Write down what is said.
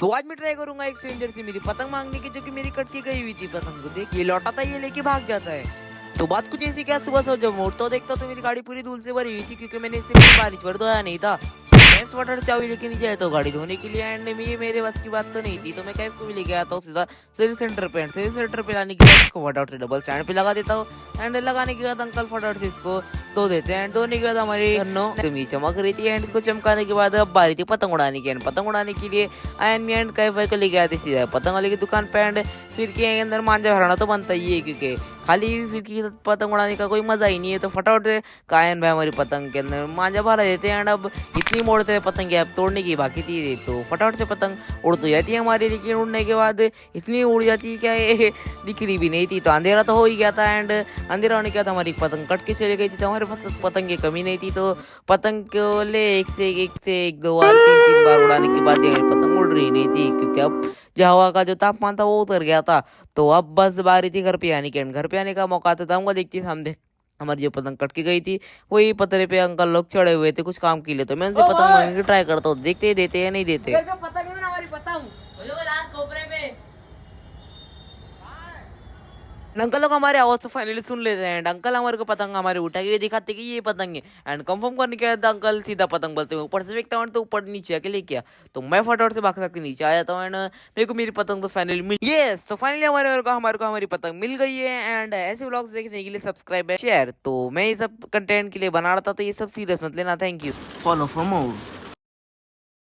तो आज मैं ट्राई करूंगा एक स्ट्रेंजर से मेरी पतंग मांगने की, जो कि मेरी कट के गई हुई थी पतंग को। देख ये लौटाता ये लेके भाग जाता है। तो बात कुछ ऐसी क्या, सुबह सुबह जब मोड़ता देखता तो मेरी गाड़ी पूरी धूल से भरी हुई थी, क्योंकि मैंने इससे पहले बारिश पर धोया नहीं था। कैफ वाटर चाबी लेके नहीं जाए तो गाड़ी धोने के लिए, एंड ये मेरे बस की बात तो नहीं थी, तो मैं कैफ को भी लेके आता हूँ सीधा सर्विस सेंटर पे। सर्विस सेंटर पे लाने के बाद इसको फटाफट से डबल स्टैंड पे लगा देता हूँ, एंड लगाने के बाद अंकल फटाफट से इसको धो देते हैं। एंड धोने के बाद हमारी ये चमक रही थी, एंड इसको चमकाने के बाद अब बारी थी पतंग उड़ाने की। एंड पतंग उड़ाने के लिए आयन एंड कैफ को लेके आते सीधा पतंग वाले की दुकान पे। एंड फिर के अंदर मांझा भराना तो बनता ही है, क्योंकि खाली फिर की पतंग उड़ाने का कोई मजा ही नहीं है। तो फटाफट से कायन भाई हमारी पतंग के अंदर मांझा भरा देते हैं। एंड अब इतनी मोड़ते हैं पतंग की, अब तोड़ने की बाकी थी, तो फटाफट से पतंग उड़ तो जाती है हमारी। लेकिन उड़ने के बाद इतनी उड़ जाती है क्या ये दिख रही भी नहीं थी। तो अंधेरा तो हो ही गया था, एंड अंधेरा होने के बाद हमारी पतंग कट के चली गई थी। तो हमारे पास पतंग की कमी नहीं थी, तो पतंग को ले एक दो बार तीन बार उड़ाने के बाद हमारी पतंग उड़ रही नहीं थी, क्योंकि अब जो हवा का जो तापमान था वो उतर गया था। तो अब बस बारी थी घर पे आने की। घर पे आने का मौका आता था, हमको देखती सामने हमारी जो पतंग कट के गई थी वही पतरे पे अंकल लोग चढ़े हुए थे कुछ काम के लिए। तो मैं उनसे पतंग मांगने की ट्राई करता हूँ, देखते ही देते या नहीं देते। पतंग है ना हमारी पतंग कोपरे पे। अंकल लोग हमारे आवाज तो फाइनली सुन लेते हैं, एंड अंकल हमारे को पतंग हमारे उठा के दिखाते कि ये पतंग है। एंड कंफर्म करने के बाद अंकल सीधा पतंग बोलते हैं ऊपर से फेंकता हूँ, तो ऊपर नीचे आके लेके आ। तो मैं फटाफट से भाग सकते नीचे आ जाता हूँ, एंड मेरे को मेरी पतंग तो फाइनली मिल तो फाइनली हमारे को हमारी पतंग मिल गई है। एंड ऐसे व्लॉग्स देखने के लिए सब्सक्राइब शेयर, तो मैं ये सब कंटेंट के लिए बना रहा था, तो ये सब सीरियस मत लेना। Thank you, follow for more.